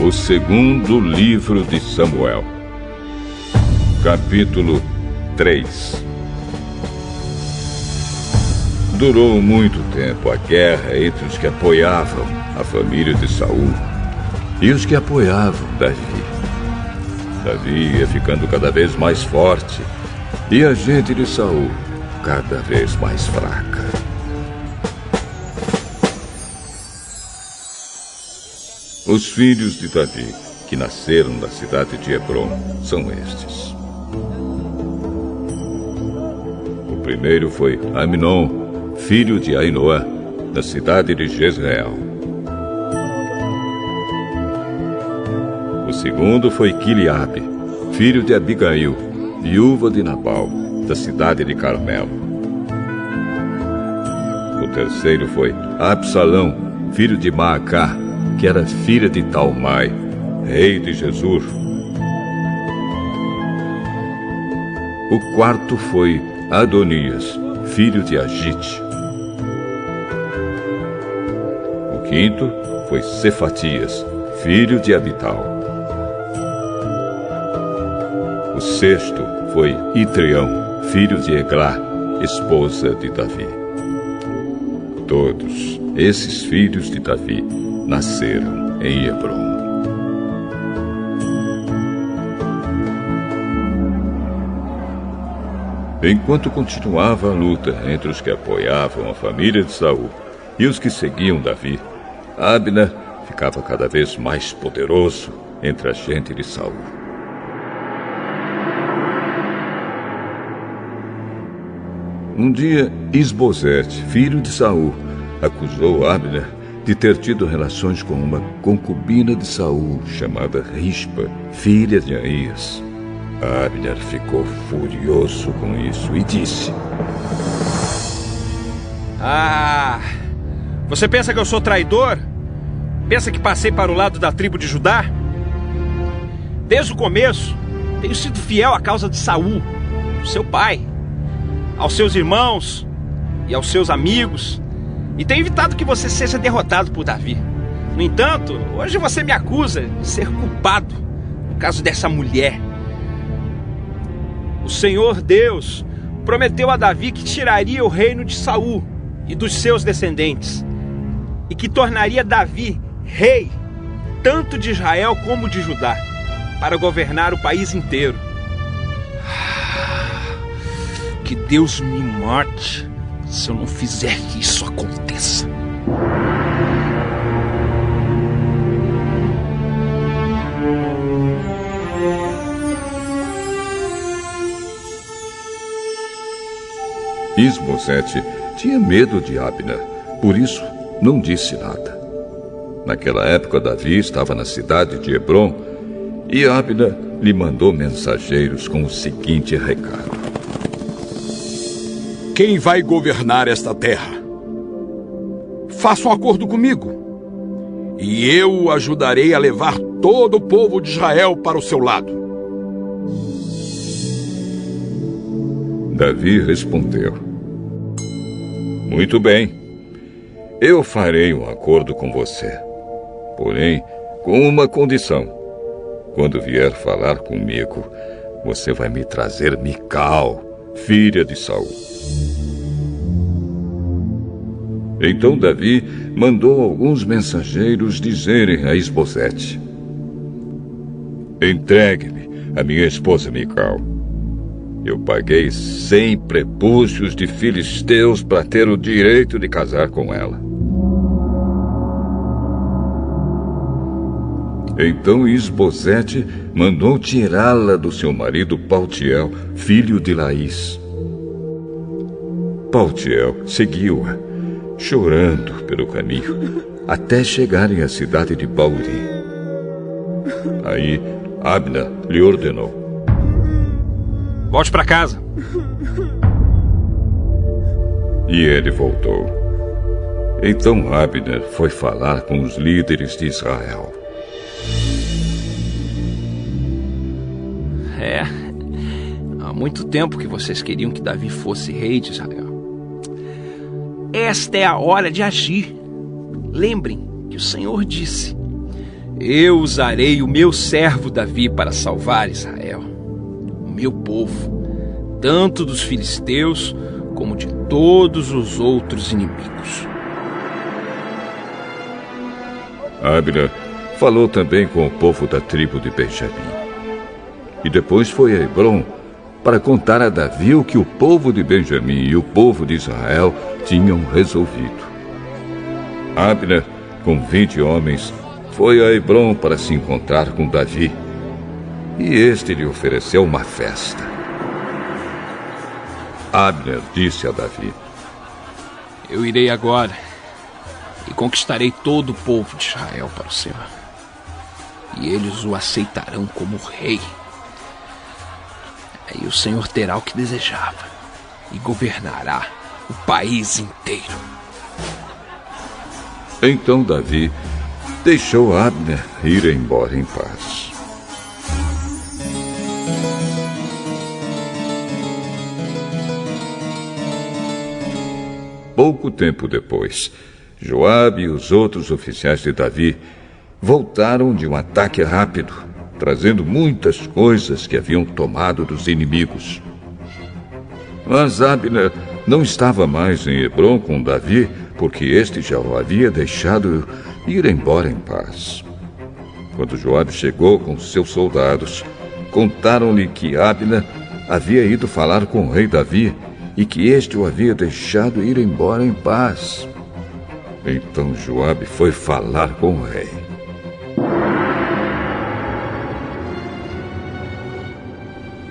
O segundo livro de Samuel. Capítulo 3. Durou muito tempo a guerra entre os que apoiavam a família de Saul e os que apoiavam Davi. Davi ia ficando cada vez mais forte e a gente de Saul cada vez mais fraca. Os filhos de Davi, que nasceram na cidade de Hebrom, são estes. O primeiro foi Aminon, filho de Ainoã, da cidade de Jezreel. O segundo foi Quileabe, filho de Abigail, viúva de Nabal, da cidade de Carmelo. O terceiro foi Absalão, filho de Maacá, que era filha de Talmai, rei de Gesur. O quarto foi Adonias, filho de Agite. O quinto foi Cefatias, filho de Abital. O sexto foi Itreão, filho de Eglá, esposa de Davi. Todos esses filhos de Davi nasceram em Hebrom. Enquanto continuava a luta entre os que apoiavam a família de Saul e os que seguiam Davi, Abner ficava cada vez mais poderoso entre a gente de Saul. Um dia, Isbosete, filho de Saul, acusou Abner de ter tido relações com uma concubina de Saul, chamada Rispa, filha de Aías. Abner ficou furioso com isso e disse: Você pensa que eu sou traidor? Pensa que passei para o lado da tribo de Judá? Desde o começo, tenho sido fiel à causa de Saul, seu pai, aos seus irmãos e aos seus amigos, e tenho evitado que você seja derrotado por Davi. No entanto, hoje você me acusa de ser culpado no caso dessa mulher. O Senhor Deus prometeu a Davi que tiraria o reino de Saul e dos seus descendentes, e que tornaria Davi rei, tanto de Israel como de Judá, para governar o país inteiro. Que Deus me mate se eu não fizer que isso aconteça. Isbosete tinha medo de Abner, por isso não disse nada. Naquela época, Davi estava na cidade de Hebrom e Abner lhe mandou mensageiros com o seguinte recado: Quem vai governar esta terra? Faça um acordo comigo, e eu o ajudarei a levar todo o povo de Israel para o seu lado. Davi respondeu: Muito bem, eu farei um acordo com você, porém com uma condição. Quando vier falar comigo, você vai me trazer Mical, filha de Saul. Então Davi mandou alguns mensageiros dizerem a Isbosete: Entregue-me a minha esposa Mical. Eu paguei 100 prepúcios de filisteus para ter o direito de casar com ela. Então Isbosete mandou tirá-la do seu marido Paltiel, filho de Laís. Paltiel seguiu-a, chorando pelo caminho, até chegarem à cidade de Bauri. Aí Abner lhe ordenou: Volte para casa. E ele voltou. Então Abner foi falar com os líderes de Israel. Há muito tempo que vocês queriam que Davi fosse rei de Israel. Esta é a hora de agir. Lembrem que o Senhor disse: Eu usarei o meu servo Davi para salvar Israel, o meu povo, tanto dos filisteus como de todos os outros inimigos. Abner falou também com o povo da tribo de Benjamim. E depois foi a Hebrom para contar a Davi o que o povo de Benjamim e o povo de Israel tinham resolvido. Abner, com 20 homens, foi a Hebrom para se encontrar com Davi. E este lhe ofereceu uma festa. Abner disse a Davi: Eu irei agora e conquistarei todo o povo de Israel para o Senhor. E eles o aceitarão como rei. Aí o Senhor terá o que desejava e governará o país inteiro. Então Davi deixou Abner ir embora em paz. Pouco tempo depois, Joabe e os outros oficiais de Davi voltaram de um ataque rápido, trazendo muitas coisas que haviam tomado dos inimigos. Mas Abner não estava mais em Hebrom com Davi, porque este já o havia deixado ir embora em paz. Quando Joabe chegou com seus soldados, contaram-lhe que Abner havia ido falar com o rei Davi e que este o havia deixado ir embora em paz. Então Joabe foi falar com o rei.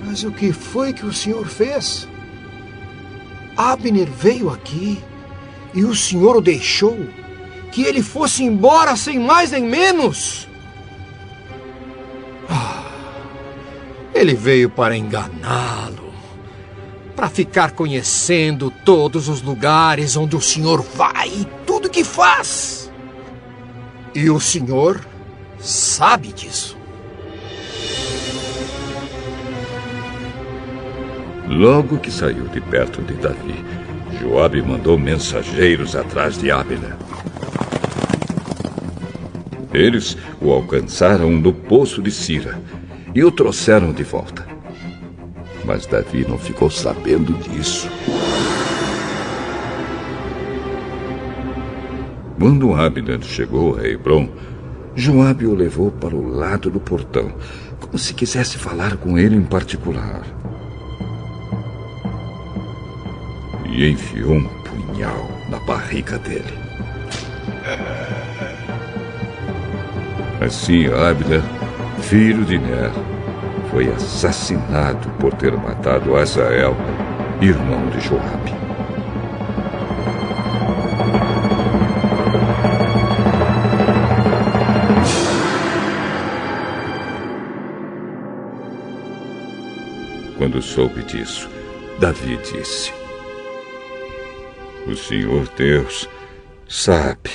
Mas o que foi que o senhor fez? Abner veio aqui e o senhor o deixou que ele fosse embora sem mais nem menos. Ele veio para enganá-lo, para ficar conhecendo todos os lugares onde o senhor vai e tudo que faz. E o senhor sabe disso. Logo que saiu de perto de Davi, Joabe mandou mensageiros atrás de Abner. Eles o alcançaram no poço de Sira e o trouxeram de volta. Mas Davi não ficou sabendo disso. Quando Abner chegou a Hebrom, Joabe o levou para o lado do portão, como se quisesse falar com ele em particular. E enfiou um punhal na barriga dele. Assim, Abner, filho de Ner, foi assassinado por ter matado Asael, irmão de Joabe. Quando soube disso, Davi disse: O Senhor Deus sabe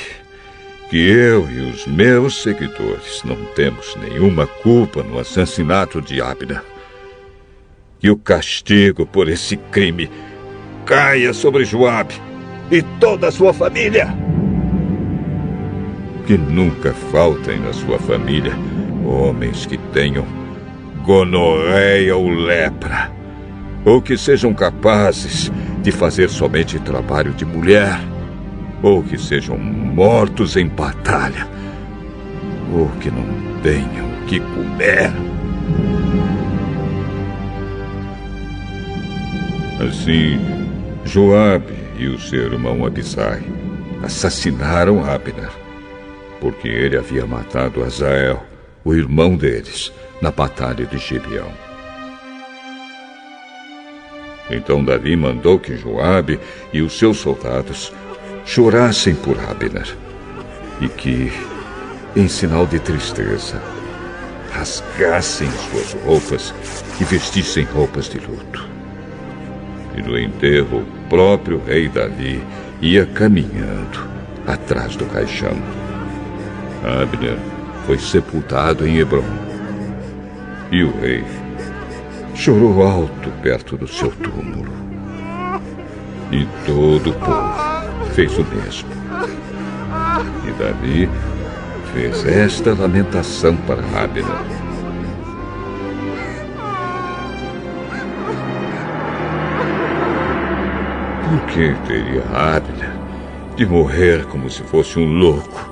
que eu e os meus seguidores não temos nenhuma culpa no assassinato de Abner. Que o castigo por esse crime caia sobre Joabe e toda a sua família. Que nunca faltem na sua família homens que tenham gonorreia ou lepra, ou que sejam capazes de fazer somente trabalho de mulher, ou que sejam mortos em batalha, ou que não tenham o que comer. Assim, Joabe e o seu irmão Abisai assassinaram Abner, porque ele havia matado Asael, o irmão deles, na batalha de Gibeão. Então Davi mandou que Joabe e os seus soldados chorassem por Abner e que, em sinal de tristeza, rasgassem suas roupas e vestissem roupas de luto. E no enterro, o próprio rei Davi ia caminhando atrás do caixão. Abner foi sepultado em Hebrom. E o rei chorou alto perto do seu túmulo. E todo o povo fez o mesmo. E Davi fez esta lamentação para Abner. Por que teria Abner de morrer como se fosse um louco?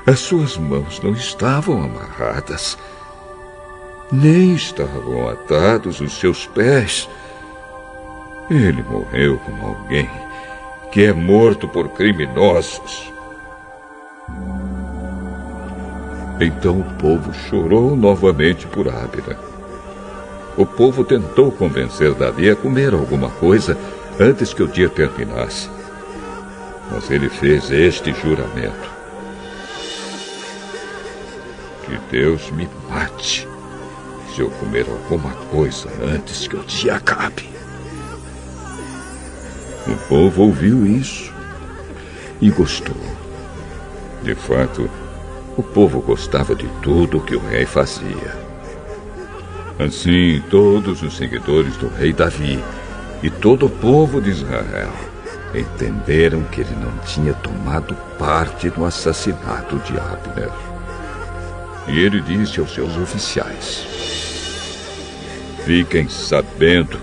As suas mãos não estavam amarradas, nem estavam atados os seus pés. Ele morreu como alguém que é morto por criminosos. Então o povo chorou novamente por Abner. O povo tentou convencer Davi a comer alguma coisa antes que o dia terminasse. Mas ele fez este juramento: que Deus me mate se eu comer alguma coisa antes que o dia acabe. O povo ouviu isso e gostou. De fato, o povo gostava de tudo o que o rei fazia. Assim, todos os seguidores do rei Davi e todo o povo de Israel entenderam que ele não tinha tomado parte no assassinato de Abner. E ele disse aos seus oficiais: fiquem sabendo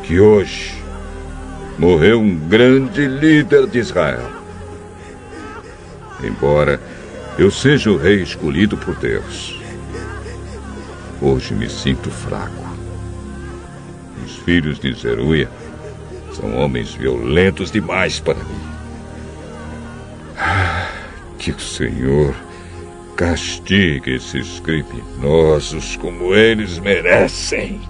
que hoje morreu um grande líder de Israel. Embora eu seja o rei escolhido por Deus, hoje me sinto fraco. Os filhos de Zeruia são homens violentos demais para mim. Que o Senhor castigue esses criminosos como eles merecem.